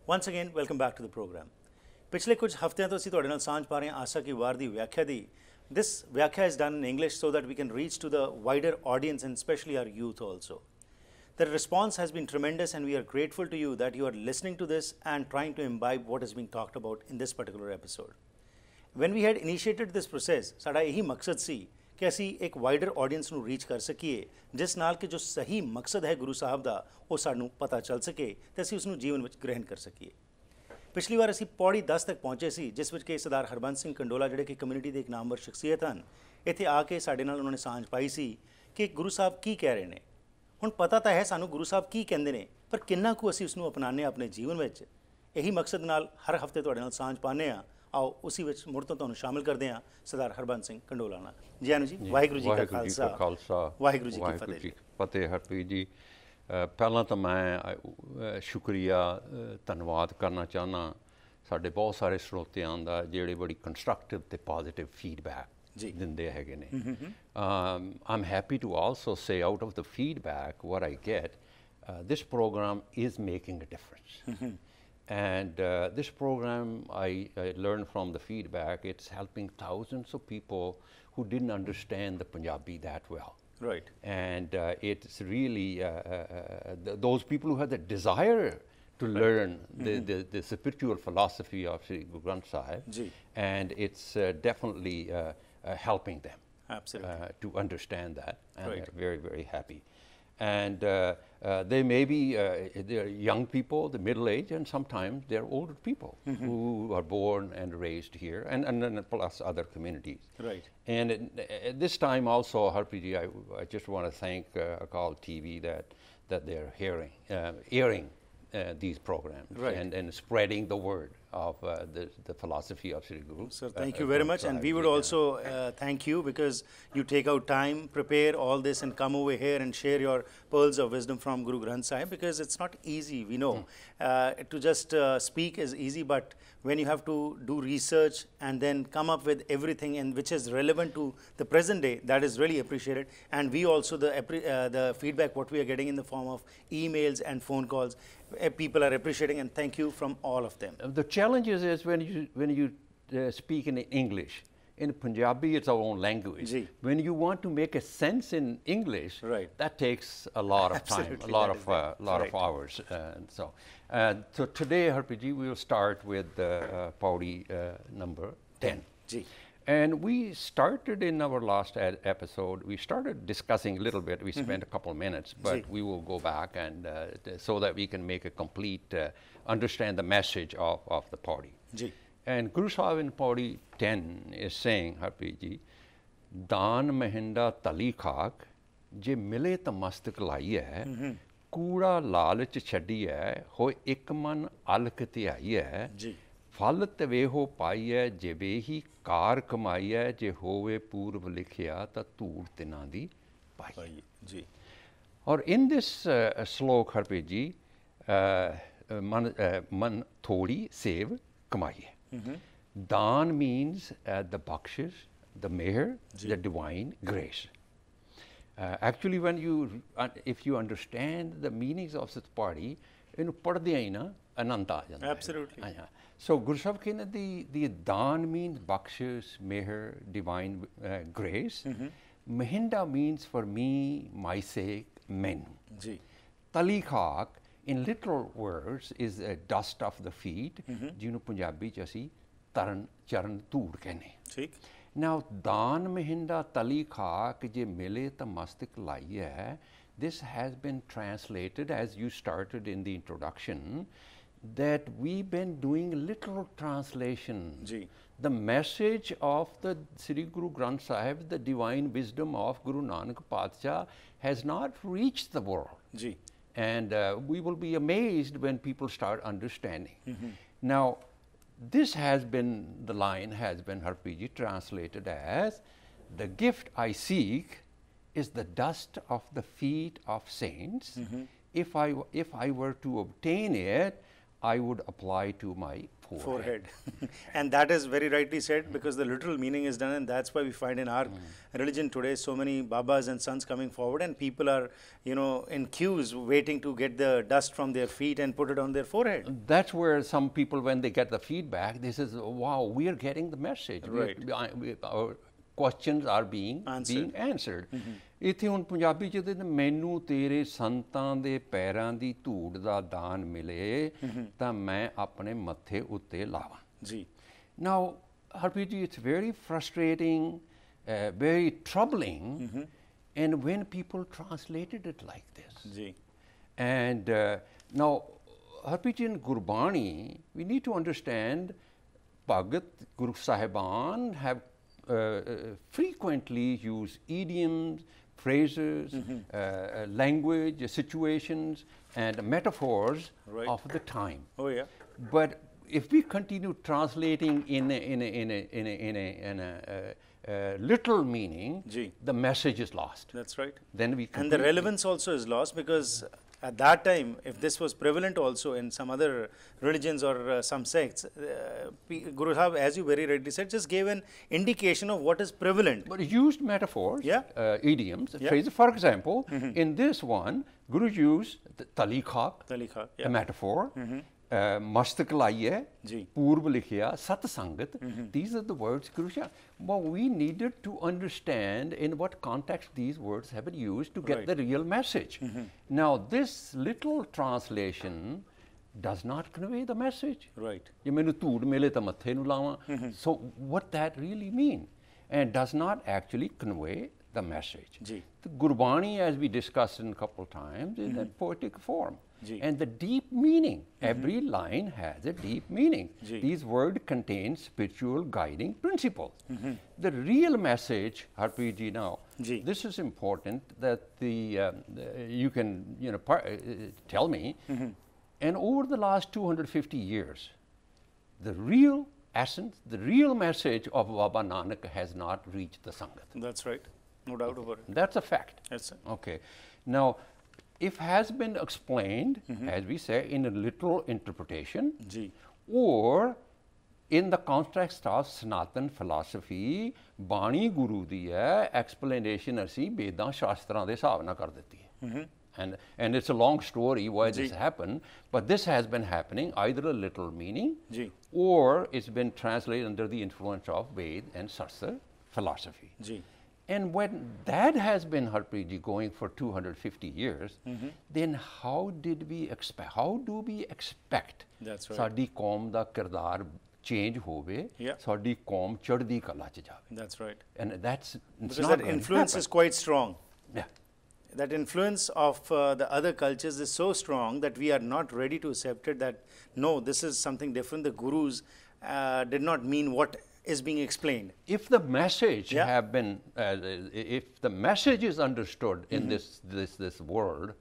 Once again, welcome back to the program. पिछले कुछ हफ्तियां तो ਅਸੀਂ ਤੁਹਾਡੇ ਨਾਲ ਸਾਂਝ ਪਾ ਰਹੇ ਹਾਂ ਆਸਾ ਕੀ ਵਾਰ ਦੀ ਵਿਆਖਿਆ ਦੀ. This ਵਿਆਖਿਆ is done in English so that we can reach to the wider audience and especially our youth also. The response has been tremendous and we are grateful to you that you are listening to this and trying to imbibe what is being talked about in this particular episode. When we had initiated this process, ਸਾਡਾ ਇਹੀ ਮਕਸਦ ਸੀ ਕਿ ਅਸੀਂ ਇੱਕ wider audience ਨੂੰ reach ਕਰ ਸਕੀਏ ਜਿਸ ਨਾਲ ਕਿ ਜੋ ਸਹੀ ਮਕਸਦ ਹੈ ਗੁਰੂ ਸਾਹਿਬ ਦਾ ਉਹ ਸਾਨੂੰ ਪਤਾ ਚੱਲ ਸਕੇ ਤੇ ਅਸੀਂ ਉਸ ਨੂੰ ਜੀਵਨ ਵਿੱਚ ਗ੍ਰਹਿਣ ਕਰ ਸਕੀਏ. ਪਿਛਲੀ ਵਾਰ ਅਸੀਂ ਪੌੜੀ 10 ਤੱਕ ਪਹੁੰਚੇ ਸੀ ਜਿਸ ਵਿੱਚ ਕਿ ਸਰਦਾਰ ਹਰਬੰਸ ਸਿੰਘ ਕੰਡੋਲਾ ਜਿਹੜੇ ਕਿ ਕਮਿਊਨਿਟੀ ਦੇ ਇੱਕ ਨਾਮਵਰ ਸ਼ਖਸੀਅਤ ਹਨ ਇੱਥੇ ਆ ਕੇ ਸਾਡੇ ਨਾਲ ਉਹਨਾਂ ਨੇ ਸਾਂਝ ਪਾਈ ਸੀ ਕਿ ਗੁਰੂ ਸਾਹਿਬ ਕੀ ਕਹਿ ਰਹੇ ਨੇ. ਹੁਣ ਪਤਾ ਤਾਂ ਹੈ ਸਾਨੂੰ ਗੁਰੂ ਸਾਹਿਬ ਕੀ ਕਹਿੰਦੇ ਨੇ ਪਰ ਕਿੰਨਾ ਕੁ ਅਸੀਂ ਉਸ ਨੂੰ ਅਪਣਾਉਂਦੇ ਹਾਂ ਆਪਣੇ ਜੀਵਨ ਵਿੱਚ. ਇਹੀ ਮਕਸਦ ਨਾਲ ਹਰ ਹਫਤੇ ਤੁਹਾਡੇ ਨਾਲ ਸਾਂਝ ਪਾਉਂਦੇ ਹਾਂ. आओ उसी विच मुड़ तो तुहानूं शामिल करते हैं सरदार हरबंस सिंह कंडोला नाल. जी आनू जी वाहिगुरू जी का खालसा वाहिगुरू जी की फतेह. हरप्रीत जी पहला तो मैं शुक्रिया धन्यवाद करना चाहना साडे बहुत सारे श्रोतियां दा जिहड़े बड़ी कंस्ट्रक्टिव ते पॉजिटिव फीडबैक दिंदे हैगे ने. I am happy to also say out of the feedback what I get this program is making a difference. And this program, I learned from the feedback, it's helping thousands of people who didn't understand the Punjabi that well. Right. And it's really those people who have the desire to learn the spiritual philosophy of Sri Guru Granth Sahib. And it's definitely helping them. Absolutely. To understand that. And they're very, very happy. And they may be they're young people, the middle age, and sometimes they're older people who are born and raised here, and plus other communities. Right. And at this time also, Harpreet ji, I just want to thank Akal TV that they're airing these programs and spreading the word of the philosophy of Sri Guru. Sir, thank you very much. And we would also thank you because you take out time, prepare all this and come over here and share your pearls of wisdom from Guru Granth Sahib, because it's not easy, we know. To just speak is easy, but when you have to do research and then come up with everything and which is relevant to the present day, that is really appreciated. And we also, the feedback what we are getting in the form of emails and phone calls, people are appreciating, and thank you from all of them. The challenges is when you speak in English. In Punjabi, it's our own language. When you want to make a sense in English, that takes a lot of time, a lot of hours. So today, Harpreet ji, we will start with Pauri number 10. And we started in our last episode, we started discussing a little bit. We spent a couple of minutes, but we will go back and so that we can make a complete, understand the message of the Pauri. And Guru Sahib in Pauri 10 is saying, Harpreet ji, Daan mahinda tali khak, je mile ta mastak lai hai, kooda lalach chhadi hai, ho ik man alk ਧਿਆਈ ਹੈ, ਫਲ ਤਵੇਹੋ ਪਾਈਐ ਜੇ ਵੇਹੀ ਕਾਰ ਕਮਾਈਐ ਜੇ ਹੋਵੇ ਪੂਰਬ ਲਿਖਿਆ ਤਾਂ ਧੂੜ ਤਿਨਾਂ ਦੀ ਪਾਈ. ਜੀ. ਔਰ in this slok, Harpreet ji, man thodi sev kamaye. Daan means the bakshish, the meher, the divine grace. Actually, when if you understand the meanings of this party, ਇਹਨੂੰ ਪੜ੍ਹਦਿਆਂ ਹੀ ਨਾ ਆਨੰਦ ਆ ਜਾਂਦਾ. Absolutely. So Guru Sahib ਕਹਿੰਦੇ the daan means bakshish, meher, divine grace. Mahinda means for me, my sake, men. Tali khak in literal words is dust of the feet, ਜਿਹਨੂੰ ਪੰਜਾਬੀ ਚ ਅਸੀਂ ਤਰਨ ਚਰਨ ਧੂੜ ਕਹਿੰਦੇ. ਠੀਕ. Now daan mahinda tali khak ਜੇ ਮਿਲੇ ਤਾਂ ਮਸਤਕ ਲਾਈ ਹੈ. This has been translated, as you started in the introduction, that we've been doing literal translation. The message of the Sri Guru Granth Sahib, the divine wisdom of Guru Nanak Padshah, has not reached the world. And we will be amazed when people start understanding. Now, this has been, the line has been, Harpreet ji, translated as, the gift I seek is the dust of the feet of saints. If I were to obtain it, I would apply to my forehead. And that is very rightly said, because the literal meaning is done, and that's why we find in our religion today so many babas and sons coming forward, and people are, you know, in queues waiting to get the dust from their feet and put it on their forehead. That's where some people, when they get the feedback, they say, wow, we are getting the message. Right. Our questions are being answered. ਇੱਥੇ ਹੁਣ ਪੰਜਾਬੀ ਚ ਮੈਨੂੰ ਤੇਰੇ ਸੰਤਾਂ ਦੇ ਪੈਰਾਂ ਦੀ ਧੂੜ ਦਾ ਦਾਨ ਮਿਲੇ ਤਾਂ ਮੈਂ ਆਪਣੇ ਮੱਥੇ ਉੱਤੇ ਲਾਵਾਂ ਜੀ Now, Harpreet ji, it's very frustrating, very troubling, and when people translated it like this. Ji And now, Harpreet ji, in Gurbani, we need to understand Bhagat, Guru Sahiban have frequently used idioms, phrases, language, situations, and metaphors of the time. Oh yeah. But if we continue translating in a literal meaning, the message is lost. That's right. Then we and the relevance also is lost, because at that time, if this was prevalent also in some other religions or some sects, Guru Sahib, as you very rightly said, just gave an indication of what is prevalent. But he used metaphors, idioms, phrases. For example, in this one, Guru used talikha, a metaphor. Mastak laiye, purv likhya, sat sangat. These are the words Guru Sahib. But we needed to understand in what context these words have been used to get the real message. Now, this little translation does not convey the message. Right. So, what that really mean? And does not actually convey the message. The Gurbani, as we discussed in a couple of times, is a poetic form. And the deep meaning, every line has a deep meaning. These words contain spiritual guiding principles. The real message, Harpreet ji, now, this is important that you can tell me, and over the last 250 years, the real essence, the real message of Baba Nanak has not reached the Sangat. That's right. No doubt about it. That's a fact. Yes, sir. Okay. Now, if has been explained, as we say, in a literal interpretation, or in the context of Sanatan philosophy, Bani Guru di explanation asi Vedan Shastran de hisab na kar deti hai. And it's a long story why this happened, but this has been happening either a literal meaning or it's been translated under the influence of Ved and Shastra philosophy. And when that has been, Harpreet ji, going for 250 years, then how do we expect ਸਾਡੀ ਕੌਮ ਦਾ ਕਿਰਦਾਰ change ਹੋਵੇ, ਸਾਡੀ ਕੌਮ ਚੜ੍ਹਦੀ ਕਲਾ ਚ ਜਾਵੇ? That's right. And that's because that influence is quite strong. Yeah. That influence of the other cultures is so strong that we are not ready to accept it, that no, this is something different. The gurus did not mean what is being explained. If the message have been, if the message is understood in this world,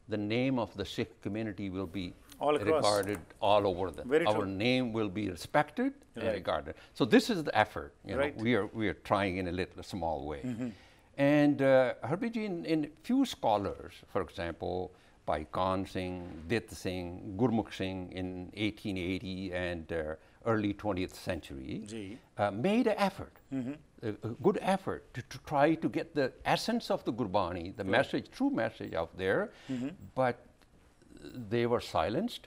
the name of the Sikh community will be regarded all over our name will be respected and regarded. So this is the effort. You know, we are trying in a little small way. And Harpreet ji, in few scholars, for example, by Khan Singh, Dit Singh, Gurmukh Singh in 1880 and early 20th century, made an effort, a good effort to try to get the essence of the Gurbani, the message, true message out there, but they were silenced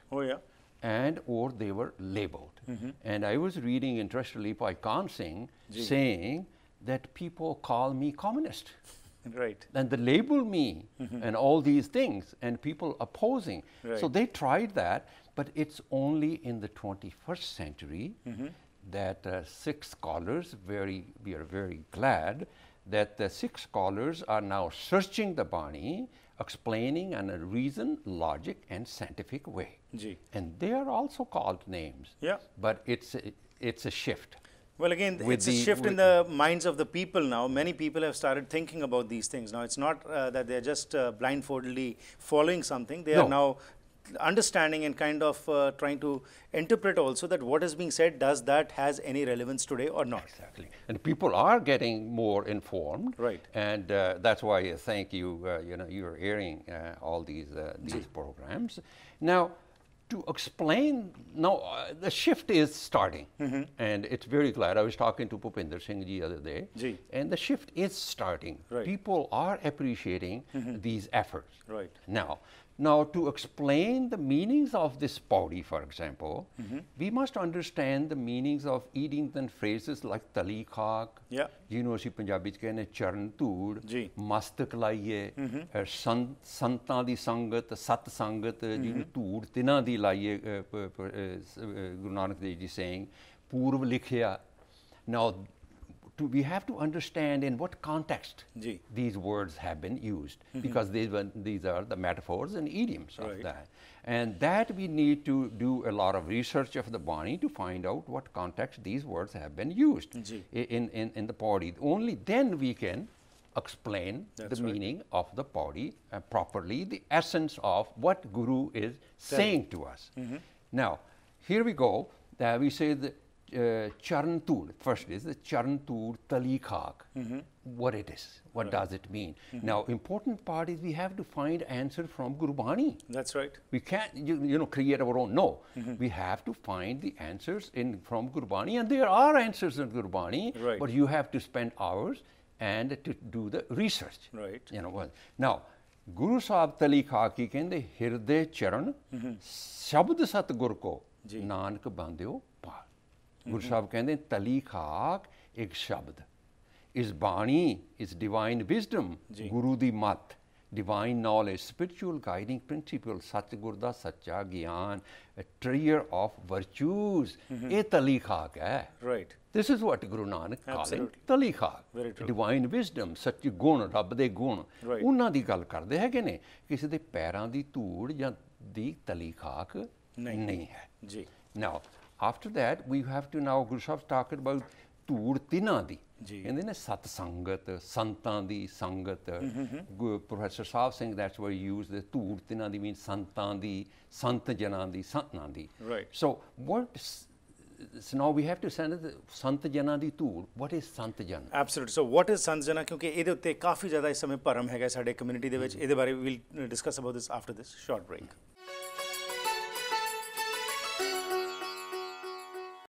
and or they were labeled. And I was reading interestingly by Khan Singh saying that people call me communist. Right. And they label me and all these things, and people opposing. So they tried that, but it's only in the 21st century that Sikh scholars, we are very glad that the Sikh scholars are now searching the Bani, explaining in a reason, logic, and scientific way. And they are also called names. But it's a shift. Well, again, it's a shift in the minds of the people now. Many people have started thinking about these things. Now, it's not that they're just blindfoldedly following something. They are now understanding and kind of trying to interpret also that what is being said, does that has any relevance today or not? Exactly. And people are getting more informed. Right. And that's why thank you, you're airing all these programs. Now, to explain, now the shift is starting, and it's very clear. I was talking to Bhupinder Singh the other day, and the shift is starting. People are appreciating these efforts. Now, to explain the meanings of this paudi, for example, we must understand the meanings of eating and phrases like tali khak, ਜਿਹਨੂੰ ਅਸੀਂ ਪੰਜਾਬੀ ਚ ਕਹਿੰਦੇ ਚਰਨ ਧੂੜ, ਮਸਤਕ ਲਾਈਏ, ਸੰਤਾਂ ਦੀ ਸੰਗਤ, ਸਤ ਸੰਗਤ, ਜਿਹਨੂੰ ਧੂੜ ਤਿਨਾਂ ਦੀ ਲਾਈਏ, Guru Nanak Dev Ji saying, ਪੂਰਵ ਲਿਖਿਆ. Now, we have to understand in what context these words have been used, because these are the metaphors and idioms of that. And that we need to do a lot of research of the Bani to find out what context these words have been used in the paudi. Only then we can explain the meaning of the paudi properly, the essence of what Guru is saying to us. Now, here we go. We say that Charan Toor, first is the Charan Toor Tali Khak, what it is, what does it mean. Now, important part is we have to find answer from Gurbani. That's right. We can't, you know, create our own. No, we have to find the answers from Gurbani, and there are answers in Gurbani, but you have to spend hours and to do the research. You know, now, Guru Sahib Tali Khak ki kende Hirde Charan, Shabd Sat Gur ko Nanak Bandyo Par. Guru Sahib ਕਹਿੰਦੇ ਤਲੀ ਖਾਕ ਇੱਕ ਸ਼ਬਦ, is ਬਾਣੀ, is divine wisdom, ਗੁਰੂ ਦੀ ਮੱਤ, divine knowledge, spiritual guiding principle, ਸਤਿਗੁਰ ਦਾ ਸੱਚਾ ਗਿਆਨ, a trier of virtues, ਇਹ ਤਲੀ ਖਾਕ ਹੈ. This is what Guru Nanak calling ਤਲੀ ਖਾਕ, divine wisdom, ਸੱਚੇ ਗੁਣ, ਰੱਬ ਦੇ ਗੁਣ, ਉਹਨਾਂ ਦੀ ਗੱਲ ਕਰਦੇ ਹੈਗੇ ਨੇ. ਕਿਸੇ ਦੇ ਪੈਰਾਂ ਦੀ ਧੂੜ ਜਾਂ ਦੀ ਤਲੀ ਖਾਕ ਨਹੀਂ ਹੈ. Now, after that, we have to now, Guru Sahib talked about Toor Tina di. And then Sat Sangat, Santan di, Sangat. Professor Sahib saying that's where you use the Toor Tina di means Santan di, Sant Janan di, Santnan di. So, so now we have to send it Sant Jana di Toor. What is Sant Jana? Absolutely. So what is Sant Jana? Because ਇਹਦੇ ਉੱਤੇ ਕਾਫੀ ਜ਼ਿਆਦਾ ਇਸ ਸਮੇਂ ਭਰਮ ਹੈਗਾ ਸਾਡੇ community ਦੇ ਵਿੱਚ. ਇਹਦੇ ਬਾਰੇ we'll discuss about this after this short break.